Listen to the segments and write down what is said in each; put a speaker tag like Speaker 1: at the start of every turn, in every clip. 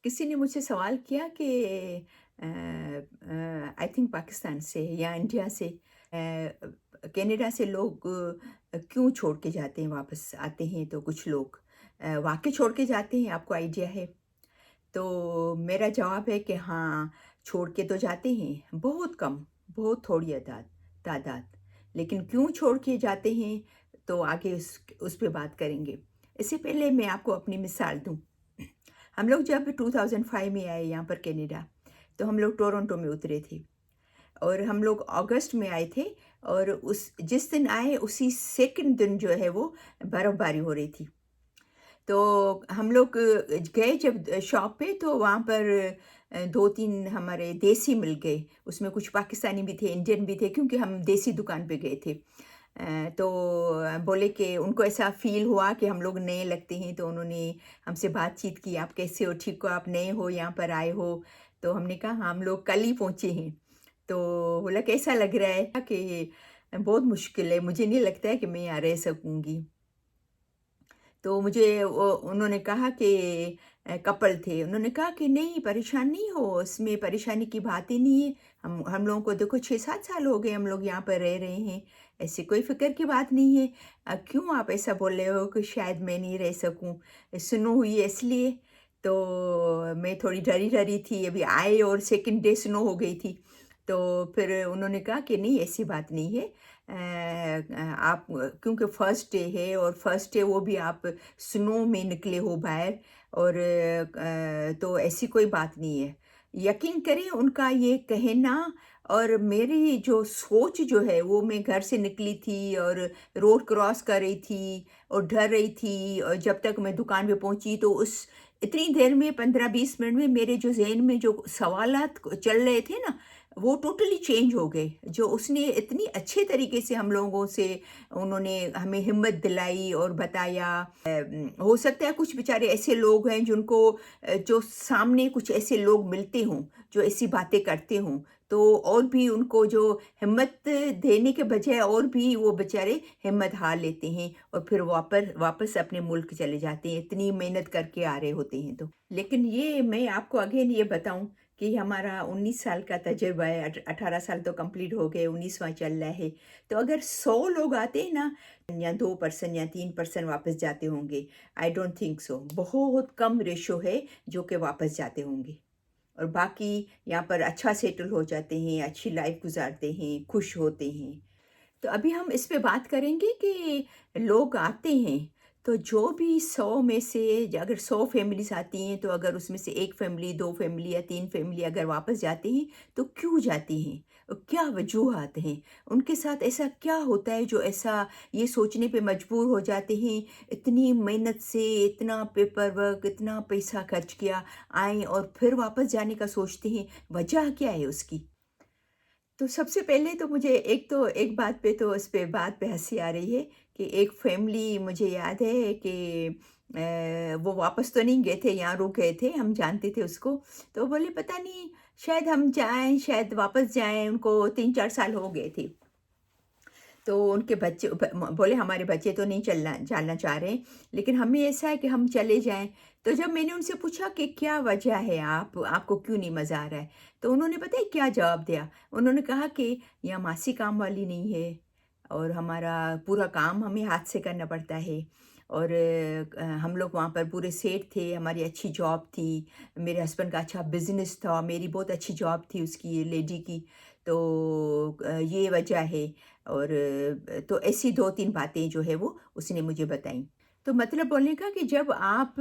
Speaker 1: किसी ने मुझसे सवाल किया कि आई थिंक पाकिस्तान से या इंडिया से कनाडा से लोग क्यों छोड़ के जाते हैं, वापस आते हैं तो कुछ लोग वाकई छोड़ के जाते हैं, आपको आइडिया है? तो मेरा जवाब है कि हाँ, छोड़ के तो जाते हैं, बहुत कम, बहुत थोड़ी तादाद। लेकिन क्यों छोड़ के जाते हैं, तो आगे उस पे बात करेंगे। इससे पहले मैं आपको अपनी मिसाल दूँ। हम लोग जब 2005 में आए यहाँ पर कनाडा, तो हम लोग टोरंटो में उतरे थे और हम लोग अगस्त में आए थे और उस जिस दिन आए उसी सेकंड दिन जो है वो बर्फ़बारी हो रही थी। तो हम लोग गए जब शॉप पे, तो वहाँ पर 2-3 हमारे देसी मिल गए। उसमें कुछ पाकिस्तानी भी थे, इंडियन भी थे, क्योंकि हम देसी दुकान पे गए थे। तो बोले कि उनको ऐसा फ़ील हुआ कि हम लोग नए लगते हैं, तो उन्होंने हमसे बातचीत की, "आप कैसे हो? ठीक हो? आप नए हो, यहाँ पर आए हो?" तो हमने कहा, "हाँ, हम लोग कल ही पहुँचे हैं।" तो बोला, "कैसा लग रहा है?" कि बहुत मुश्किल है, मुझे नहीं लगता है कि मैं यहाँ रह सकूँगी। तो मुझे वो उन्होंने कहा कि कपल थे, उन्होंने कहा कि नहीं, परेशान नहीं हो, इसमें परेशानी की बात ही नहीं है। हम लोगों को देखो 6-7 साल हो गए, हम लोग यहाँ पर रह रहे हैं, ऐसी कोई फ़िक्र की बात नहीं है। क्यों आप ऐसा बोल रहे हो कि शायद मैं नहीं रह सकूँ? स्नो हुई है इसलिए? तो मैं थोड़ी डरी-डरी थी, अभी आए और सेकंड डे स्नो हो गई थी। तो फिर उन्होंने कहा कि नहीं, ऐसी बात नहीं है। आप क्योंकि फर्स्ट डे है और फर्स्ट डे वो भी आप स्नो में निकले हो बाहर, और तो ऐसी कोई बात नहीं है। यकीन करें, उनका ये कहना और मेरी जो सोच जो है, वो मैं घर से निकली थी और रोड क्रॉस कर रही थी और डर रही थी, और जब तक मैं दुकान पे पहुंची तो उस इतनी देर में 15-20 मिनट में मेरे जो ज़हन में जो सवालात चल रहे थे ना, वो टोटली चेंज हो गए। जो उसने इतनी अच्छे तरीके से हम लोगों से, उन्होंने हमें हिम्मत दिलाई और बताया। हो सकता है कुछ बेचारे ऐसे लोग हैं जिनको जो सामने कुछ ऐसे लोग मिलते हों, जो ऐसी बातें करते हों, तो और भी उनको जो हिम्मत देने के बजाय और भी वो बेचारे हिम्मत हार लेते हैं और फिर वापस अपने मुल्क चले जाते हैं, इतनी मेहनत करके आ रहे होते हैं तो। लेकिन ये मैं आपको अगेन ये बताऊँ कि हमारा 19 साल का तजुर्बा है, 18 साल तो कंप्लीट हो गए, 19वां चल रहा है। तो अगर 100 लोग आते हैं ना, या 2% या 3% वापस जाते होंगे। I don't think so. बहुत कम रेशो है जो कि वापस जाते होंगे, और बाकी यहाँ पर अच्छा सेटल हो जाते हैं, अच्छी लाइफ गुजारते हैं, खुश होते हैं। तो अभी हम इस पे बात करेंगे कि लोग आते हैं, तो जो भी 100 में से अगर 100 फैमिलीज़ आती हैं, तो अगर उसमें से 1 फैमिली, 2 फैमिली या 3 फैमिली अगर वापस जाती हैं, तो क्यों जाती हैं? और क्या वजूहात हैं? उनके साथ ऐसा क्या होता है जो ऐसा ये सोचने पे मजबूर हो जाते हैं, इतनी मेहनत से, इतना पेपर वर्क, इतना पैसा खर्च किया, आएँ और फिर वापस जाने का सोचते हैं, वजह क्या है उसकी? तो सबसे पहले तो मुझे एक बात पे, तो इस पे बात पे हँसी आ रही है कि एक फैमिली मुझे याद है कि वो वापस तो नहीं गए थे, यहाँ रुक गए थे, हम जानते थे उसको। तो बोले पता नहीं, शायद हम जाएँ, शायद वापस जाएँ, उनको 3-4 साल हो गए थे। तो उनके बच्चे बोले हमारे बच्चे तो नहीं चलना जाना चाह रहे हैं, लेकिन हमें ऐसा है कि हम चले जाएँ। तो जब मैंने उनसे पूछा कि क्या वजह है, आपको क्यों नहीं मज़ा आ रहा है? तो उन्होंने पता है क्या जवाब दिया? उन्होंने कहा कि यहाँ मासी काम वाली नहीं है और हमारा पूरा काम हमें हाथ से करना पड़ता है, और हम लोग वहाँ पर पूरे सेट थे, हमारी अच्छी जॉब थी, मेरे हस्बैंड का अच्छा बिज़नेस था, मेरी बहुत अच्छी जॉब थी उसकी, लेडी की। तो ये वजह है। और तो ऐसी 2-3 बातें जो है वो उसने मुझे बताई। तो मतलब बोलने का कि जब आप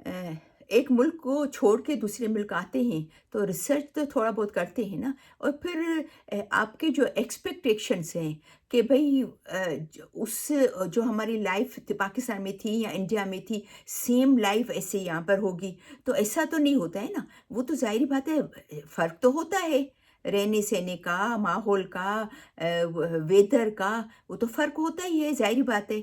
Speaker 1: अ, एक मुल्क को छोड़ के दूसरे मुल्क आते हैं, तो रिसर्च तो थोड़ा बहुत करते हैं ना, और फिर आपके जो एक्सपेक्टेशंस हैं कि भई जो हमारी लाइफ़ पाकिस्तान में थी या इंडिया में थी, सेम लाइफ़ ऐसे यहाँ पर होगी, तो ऐसा तो नहीं होता है ना। वो तो ज़ाहिर बात है, फ़र्क तो होता है, रहने-सहने का, माहौल का, वेदर का, वो तो फ़र्क होता ही है, ज़ाहिर बात है।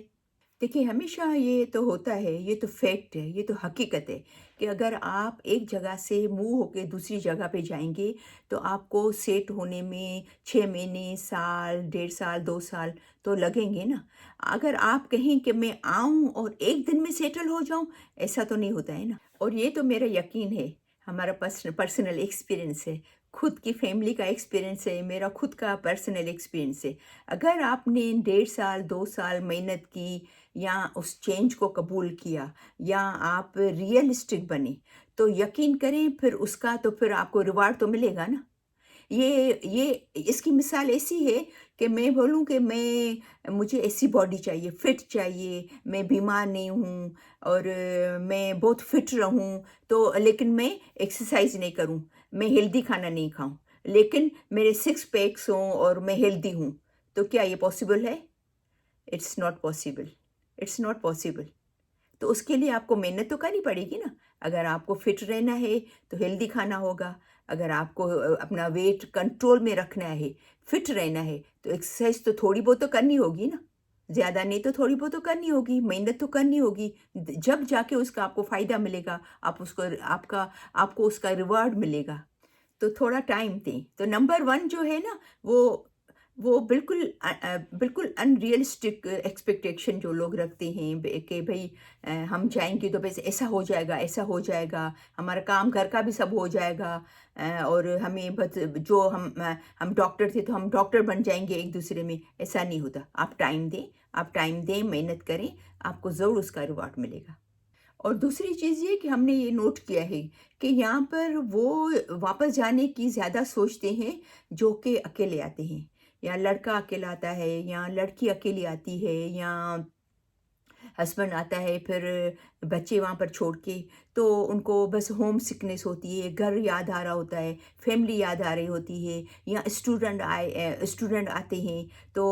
Speaker 1: देखिए, हमेशा ये तो होता है, ये तो फैक्ट है, ये तो हकीकत है कि अगर आप एक जगह से मूव होके दूसरी जगह पे जाएँगे, तो आपको सेट होने में 6 महीने, साल, डेढ़ साल, 2 साल तो लगेंगे ना। अगर आप कहें कि मैं आऊँ और 1 दिन में सेटल हो जाऊँ, ऐसा तो नहीं होता है ना। और ये तो मेरा यकीन है, हमारा पर्सनल एक्सपीरियंस है, खुद की फैमिली का एक्सपीरियंस है, मेरा खुद का पर्सनल एक्सपीरियंस है। अगर आपने 1.5 साल, 2 साल मेहनत की या उस चेंज को कबूल किया या आप रियलिस्टिक बने, तो यकीन करें फिर आपको रिवार्ड तो मिलेगा ना। ये इसकी मिसाल ऐसी है कि मैं बोलूँ कि मुझे ऐसी बॉडी चाहिए, फिट चाहिए, मैं बीमार नहीं हूँ और मैं बहुत फिट रहूँ, तो लेकिन मैं एक्सरसाइज़ नहीं करूँ, मैं हेल्दी खाना नहीं खाऊँ, लेकिन मेरे 6 पैक्स हों और मैं हेल्दी हूँ, तो क्या ये पॉसिबल है? It's not possible, it's not possible. तो उसके लिए आपको मेहनत तो करनी पड़ेगी ना। अगर आपको फिट रहना है तो हेल्दी खाना होगा, अगर आपको अपना वेट कंट्रोल में रखना है, फिट रहना है, तो एक्सरसाइज तो थोड़ी बहुत तो करनी होगी ना। ज़्यादा नहीं तो थोड़ी बहुत तो करनी होगी, मेहनत तो करनी होगी। जब जाके उसका आपको फ़ायदा मिलेगा, आपको उसका रिवॉर्ड मिलेगा। तो थोड़ा टाइम दें। तो नंबर 1 जो है ना, वो बिल्कुल अनरियलिस्टिक एक्सपेक्टेशन जो लोग रखते हैं कि भई हम जाएँगे तो बस ऐसा हो जाएगा, हमारा काम घर का भी सब हो जाएगा, और हमें बस हम डॉक्टर थे तो हम डॉक्टर बन जाएँगे एक-दूसरे में, ऐसा नहीं होता। आप टाइम दें, मेहनत करें, आपको ज़रूर उसका रिवॉर्ड मिलेगा। और दूसरी चीज़ ये कि हमने ये नोट किया है कि यहाँ पर वो वापस जाने की ज़्यादा सोचते हैं जो कि अकेले आते हैं, या लड़का अकेला आता है या लड़की अकेली आती है या हस्बैंड आता है फिर बच्चे वहाँ पर छोड़ के, तो उनको बस होम सिकनेस होती है, घर याद आ रहा होता है, फैमिली याद आ रही होती है, या स्टूडेंट आते हैं तो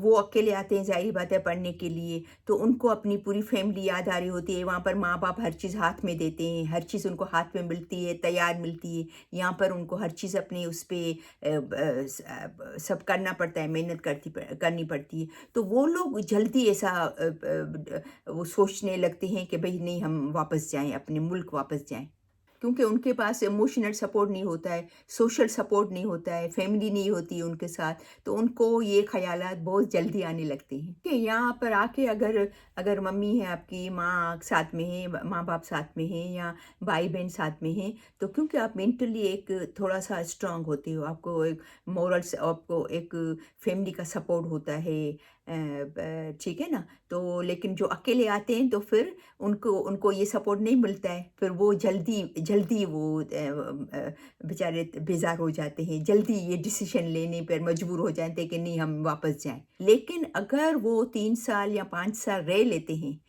Speaker 1: वो अकेले आते हैं, ज़ाहिर बात है, पढ़ने के लिए, तो उनको अपनी पूरी फैमिली याद आ रही होती है। वहाँ पर माँ बाप हर चीज़ हाथ में देते हैं, हर चीज़ उनको हाथ में मिलती है, तैयार मिलती है। यहाँ पर उनको हर चीज़ अपने उस पे सब करना पड़ता है, मेहनत करनी पड़ती है। तो वो लोग जल्दी वो सोचने लगते हैं कि भई नहीं, हम वापस जाएँ, अपने मुल्क वापस जाएँ। क्योंकि उनके पास इमोशनल सपोर्ट नहीं होता है, सोशल सपोर्ट नहीं होता है, फैमिली नहीं होती है उनके साथ, तो उनको ये ख़यालात बहुत जल्दी आने लगते हैं कि यहाँ पर आके अगर अगर मम्मी है आपकी, माँ साथ में है, माँ-बाप साथ में हैं या भाई-बहन साथ में हैं, तो क्योंकि आप मेंटली एक थोड़ा-सा स्ट्रॉन्ग होते हो, आपको एक फैमिली का सपोर्ट होता है, ठीक है ना? तो लेकिन जो अकेले आते हैं तो फिर उनको उनको ये सपोर्ट नहीं मिलता है, फिर वो जल्दी जल्दी वो बेचारे बेज़ार हो जाते हैं, जल्दी ये डिसीज़न लेने पर मजबूर हो जाते हैं कि नहीं, हम वापस जाएँ। लेकिन अगर वो 3 साल या 5 साल रह लेते हैं,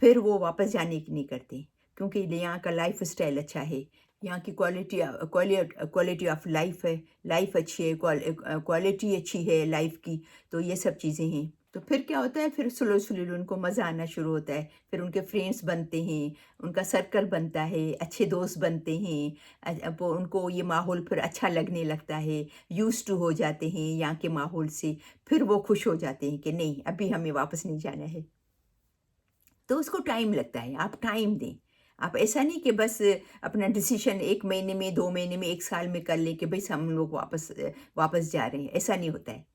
Speaker 1: फिर वो वापस जाने की नहीं करते, क्योंकि यहाँ का लाइफ़स्टाइल अच्छा है, यहाँ की क्वालिटी ऑफ लाइफ़ है, लाइफ़ अच्छी है, क्वालिटी अच्छी है लाइफ़ की, तो ये सब चीज़ें हैं। तो फिर क्या होता है, फिर स्लो उनको मज़ा आना शुरू होता है, फिर उनके फ्रेंड्स बनते हैं, उनका सर्कल बनता है, अच्छे दोस्त बनते हैं, वो उनको ये माहौल फिर अच्छा लगने लगता है, यूज़्ड टू हो जाते हैं यहाँ के माहौल से, फिर वो खुश हो जाते हैं कि नहीं, अभी हमें वापस नहीं जाना है। तो उसको टाइम लगता है, आप टाइम दें। आप ऐसा नहीं कि बस अपना डिसीज़न 1 महीने में, 2 महीने में, 1 साल में कर लें कि भई हम लोग वापस जा रहे हैं, ऐसा नहीं होता है।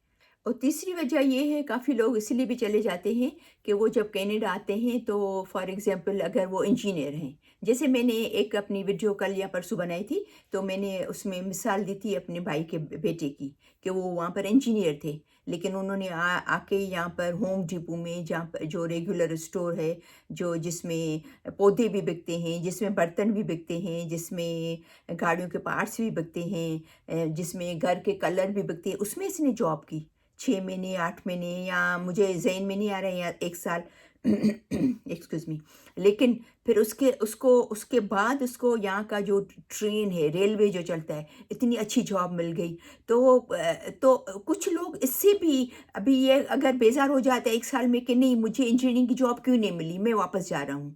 Speaker 1: और तीसरी वजह ये है, काफ़ी लोग इसलिए भी चले जाते हैं कि वो जब कनाडा आते हैं तो फॉर एग्ज़ाम्पल अगर वो इंजीनियर हैं, जैसे मैंने एक अपनी वीडियो कल या परसों बनाई थी, तो मैंने उसमें मिसाल दी थी अपने भाई के बेटे की, कि वो वहाँ पर इंजीनियर थे, लेकिन उन्होंने आके यहाँ पर होम डिपो में, जहाँ पर जो रेगुलर स्टोर है, जिसमें पौधे भी बिकते हैं, जिसमें बर्तन भी बिकते हैं, जिसमें गाड़ियों के पार्ट्स भी बिकते हैं, जिसमें घर के कलर भी बिकते हैं, उसमें इसने जॉब की। 6 महीने, 8 महीने, या मुझे ज़हन में नहीं आ रहा है, या 1 साल एक्सक्यूज़ मी। लेकिन फिर उसके बाद उसको यहाँ का जो ट्रेन है, रेलवे जो चलता है, इतनी अच्छी जॉब मिल गई। तो कुछ लोग इससे भी अभी ये अगर बेज़ार हो जाते हैं 1 साल में कि नहीं, मुझे इंजीनियरिंग की जॉब क्यों नहीं मिली, मैं वापस जा रहा हूँ।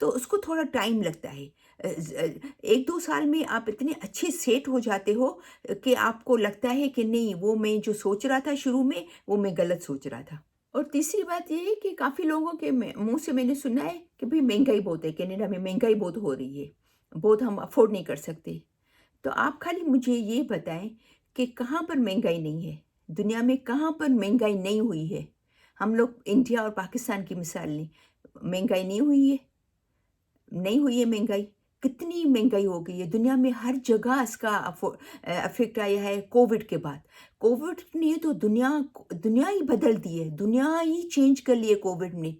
Speaker 1: तो उसको थोड़ा टाइम लगता है। 1-2 साल में आप इतने अच्छे सेट हो जाते हो कि आपको लगता है कि नहीं, वो मैं जो सोच रहा था शुरू में, वो मैं गलत सोच रहा था। और तीसरी बात ये है कि काफ़ी लोगों के मुँह से मैंने सुना है कि भई महँगाई बहुत है, कनाडा में महँगाई बहुत हो रही है, बहुत हम अफ़ोर्ड नहीं कर सकते। तो आप खाली मुझे ये बताएँ कि कहाँ पर महँगाई नहीं है? दुनिया में कहाँ पर महँगाई नहीं हुई है? हम लोग इंडिया और पाकिस्तान की मिसाल लें, महँगाई नहीं हुई है? नहीं हुई है महँगाई, कितनी महंगाई हो गई है दुनिया में, हर जगह इसका अफेक्ट आया है कोविड के बाद। कोविड ने तो दुनिया ही बदल दी है, दुनिया ही चेंज कर ली है कोविड ने।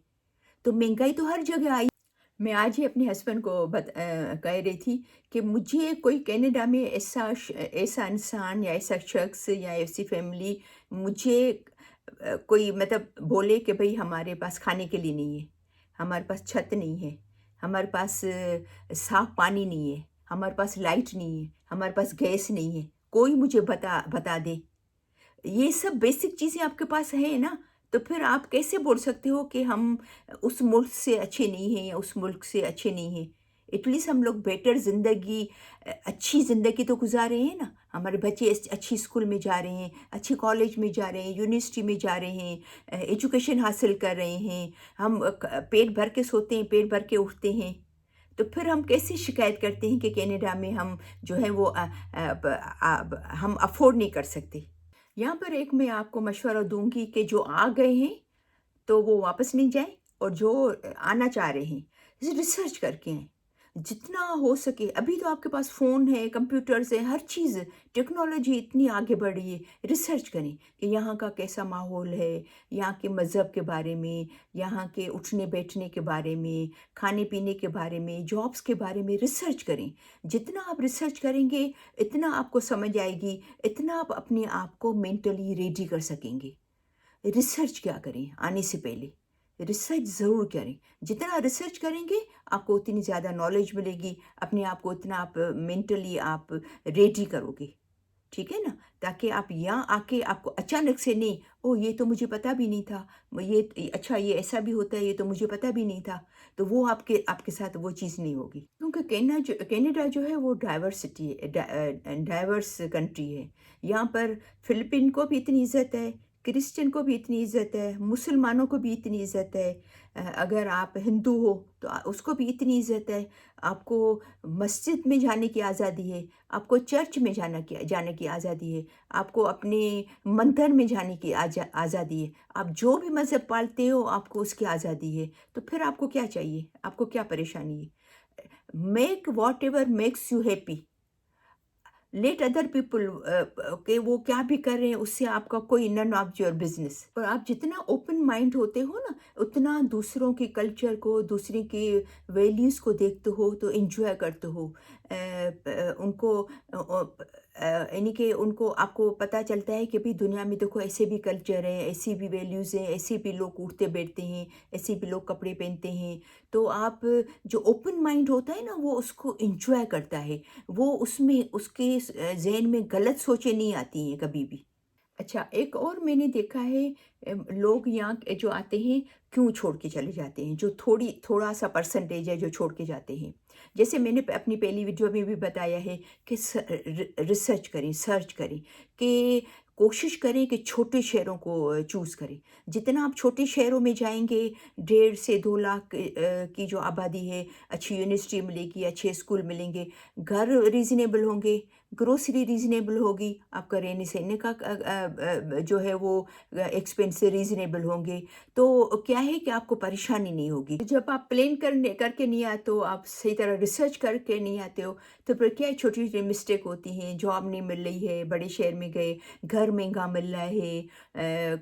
Speaker 1: तो महंगाई तो हर जगह आई। मैं आज ही अपने हस्बैंड को कह रही थी कि मुझे कोई कनाडा में ऐसा इंसान या ऐसा शख्स या ऐसी फैमिली मुझे कोई मतलब बोले कि भाई हमारे पास खाने के लिए नहीं है, हमारे पास छत नहीं है, हमारे पास साफ पानी नहीं है, हमारे पास लाइट नहीं है, हमारे पास गैस नहीं है, कोई मुझे बता बता दे। ये सब बेसिक चीज़ें आपके पास है ना, तो फिर आप कैसे बोल सकते हो कि हम उस मुल्क से अच्छे नहीं हैं या उस मुल्क से अच्छे नहीं हैं। एटलीस्ट हम लोग बेटर ज़िंदगी, अच्छी ज़िंदगी तो गुजार रहे हैं ना। हमारे बच्चे अच्छी स्कूल में जा रहे हैं, अच्छी कॉलेज में जा रहे हैं, यूनिवर्सिटी में जा रहे हैं, एजुकेशन हासिल कर रहे हैं। हम पेट भर के सोते हैं, पेट भर के उठते हैं। तो फिर हम कैसे शिकायत करते हैं कि कनाडा में हम जो है वो हम अफोर्ड नहीं कर सकते। यहाँ पर एक मैं आपको मशवरा दूंगी कि जो आ गए हैं तो वो वापस नहीं जाएं, और जो आना चाह रहे हैं रिसर्च करके आएं जितना हो सके। अभी तो आपके पास फ़ोन है, कंप्यूटर्स है, हर चीज़, टेक्नोलॉजी इतनी आगे बढ़ी है। रिसर्च करें कि यहाँ का कैसा माहौल है, यहाँ के मज़हब के बारे में, यहाँ के उठने बैठने के बारे में, खाने पीने के बारे में, जॉब्स के बारे में रिसर्च करें। जितना आप रिसर्च करेंगे इतना आपको समझ आएगी, इतना आप अपने आप को मेंटली रेडी कर सकेंगे। रिसर्च क्या करें आने से पहले, रिसर्च ज़रूर करें। जितना रिसर्च करेंगे आपको उतनी ज़्यादा नॉलेज मिलेगी, अपने आप को उतना आप मेंटली आप रेडी करोगे, ठीक है ना? ताकि आप यहाँ आके आपको अचानक से नहीं, ओह ये तो मुझे पता भी नहीं था, ये अच्छा ये ऐसा भी होता है, ये तो मुझे पता भी नहीं था। तो वो आपके आपके साथ वो चीज़ नहीं होगी, क्योंकि कनाडा जो है वो डाइवर्सिटी है, डाइवर्स कंट्री है। यहाँ पर फिलिपिन को भी इतनी इज़्ज़त है, क्रिश्चियन को भी इतनी इज़्ज़त है, मुसलमानों को भी इतनी इज़्ज़त है, अगर आप हिंदू हो तो उसको भी इतनी इज़्ज़त है। आपको मस्जिद में जाने की आज़ादी है, आपको चर्च में जाने की आज़ादी है, आपको अपने मंदिर में जाने की आज़ादी है। आप जो भी मज़हब पालते हो आपको उसकी आज़ादी है। तो फिर आपको क्या चाहिए? आपको क्या परेशानी है? Make whatever makes you happy, let other people कि वो क्या भी कर रहे हैं उससे आपका कोई नन ऑफ योर बिजनेस। और आप जितना ओपन माइंड होते हो ना, उतना दूसरों के कल्चर को, दूसरे के वैल्यूज़ को देखते हो तो एंजॉय करते हो। उनको यानी कि उनको आपको पता चलता है कि भाई दुनिया में देखो ऐसे भी कल्चर है, ऐसी भी वैल्यूज़ हैं, ऐसे भी लोग उठते बैठते हैं, ऐसे भी लोग कपड़े पहनते हैं। तो आप जो ओपन माइंड होता है ना वो उसको एंजॉय करता है, वो उसमें उसके ज़हन में गलत सोचें नहीं आती हैं कभी भी। अच्छा, एक और मैंने देखा है, लोग यहाँ के जो आते हैं क्यों छोड़ के चले जाते हैं, जो थोड़ा सा परसेंटेज है जो छोड़ के जाते हैं। जैसे मैंने अपनी पहली वीडियो में भी बताया है कि रिसर्च करें, सर्च करें, कि कोशिश करें कि छोटे शहरों को चूज़ करें। जितना आप छोटे शहरों में जाएंगे, 1.5 से 2 लाख की जो आबादी है, अच्छी यूनिवर्सिटी मिलेगी, अच्छे स्कूल मिलेंगे, घर रीज़नेबल होंगे, ग्रोसरी रीज़नेबल होगी, आपका रहने सहने का जो है वो एक्सपेंस रीज़नेबल होंगे। तो क्या है कि आपको परेशानी नहीं होगी। जब आप प्लान करके नहीं आते हो, आप सही तरह रिसर्च करके नहीं आते हो, तो फिर क्या छोटी छोटी मिस्टेक होती हैं। जॉब नहीं मिल रही है, बड़े शहर में गए, घर महंगा मिल रहा है,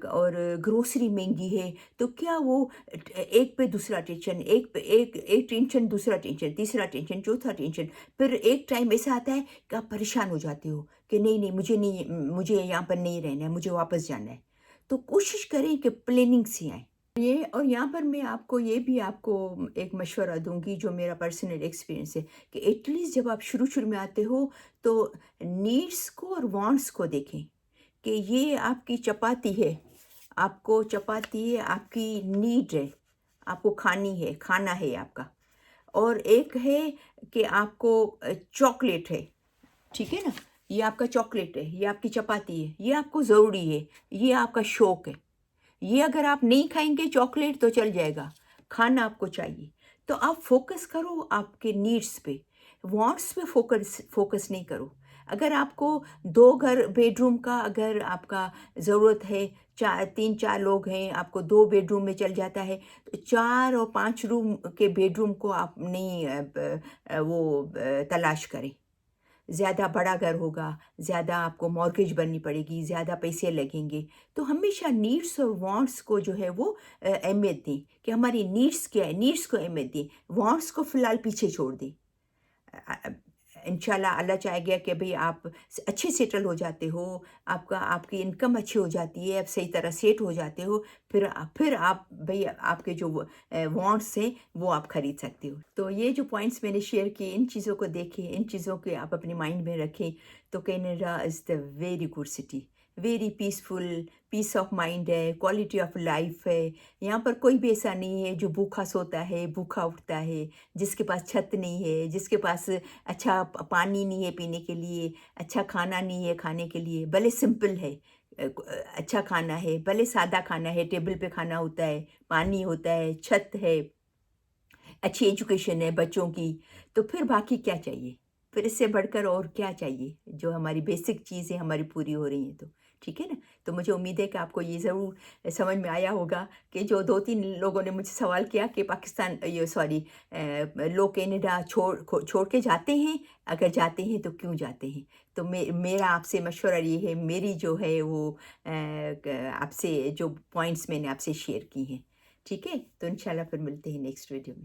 Speaker 1: और ग्रोसरी महंगी है, तो क्या वो एक पे दूसरा टेंशन, एक टेंशन, दूसरा टेंशन, तीसरा टेंशन, चौथा टेंशन। फिर एक टाइम ऐसा आता है कि आप परेशान हो जाते हो कि नहीं मुझे यहाँ पर नहीं रहना है, मुझे वापस जाना है। तो कोशिश करें कि प्लानिंग से आएँ। ये और यहाँ पर मैं आपको एक मशवरा दूँगी जो मेरा पर्सनल एक्सपीरियंस है, कि एटलीस्ट जब आप शुरू-शुरू में आते हो तो नीड्स को और वांट्स को देखें, कि ये आपकी चपाती है, आपको चपाती है, आपकी नीड है, आपको खानी है, खाना है आपका। और एक है कि आपको चॉकलेट है, ठीक है ना? ये आपका चॉकलेट है, ये आपकी चपाती है, ये आपको ज़रूरी है, ये आपका शौक है। ये अगर आप नहीं खाएँगे चॉकलेट तो चल जाएगा, खाना आपको चाहिए। तो आप फ़ोकस करो आपके नीड्स पे। वांट्स पे फोकस नहीं करो। अगर आपको 2 घर बेडरूम का अगर आपका ज़रूरत है, 3-4 लोग हैं, आपको 2 बेडरूम में चल जाता है, तो 4 और 5 रूम के बेडरूम को आप नहीं तलाश करें। ज़्यादा बड़ा घर होगा, ज़्यादा आपको मॉर्गेज भरनी पड़ेगी, ज़्यादा पैसे लगेंगे। तो हमेशा नीड्स और वांट्स को जो है वो अहमियत दें कि हमारी नीड्स क्या है, नीड्स को अहमियत दें, वांट्स को फ़िलहाल पीछे छोड़ दें। अ अ, इंशाल्लाह अल्लाह चाहेगा कि भई आप अच्छे सेटल हो जाते हो, आपकी इनकम अच्छी हो जाती है, आप सही तरह सेट हो जाते हो, फिर आप भई आपके जो वांट्स हैं, वो आप खरीद सकते हो। तो ये जो पॉइंट्स मैंने शेयर किए, इन चीज़ों को देखें, इन चीज़ों को आप अपने माइंड में रखें, तो Canada is the very good city, very peaceful, peace of mind है, क्वालिटी ऑफ लाइफ है। यहाँ पर कोई भी ऐसा नहीं है जो भूखा सोता है, भूखा उठता है, जिसके पास छत नहीं है, जिसके पास अच्छा पानी नहीं है पीने के लिए, अच्छा खाना नहीं है खाने के लिए, भले सिंपल है, अच्छा खाना है, भले सादा खाना है, टेबल पे खाना होता है, पानी होता है, छत है, अच्छी एजुकेशन है बच्चों की, तो फिर बाकी क्या चाहिए? फिर इससे बढ़कर और क्या चाहिए? जो हमारी बेसिक चीज़ें हमारी पूरी हो रही हैं तो, ठीक है ना? तो मुझे उम्मीद है कि आपको ये ज़रूर समझ में आया होगा कि जो 2-3 लोगों ने मुझसे सवाल किया कि पाकिस्तान ये सॉरी लोग कनाडा छोड़ के जाते हैं, अगर जाते हैं तो क्यों जाते हैं? तो मेरा आपसे मशवरा ये है, मेरी जो है वो आपसे जो पॉइंट्स मैंने आपसे शेयर की हैं, ठीक है? तो इंशाल्लाह फिर मिलते हैं नेक्स्ट वीडियो में।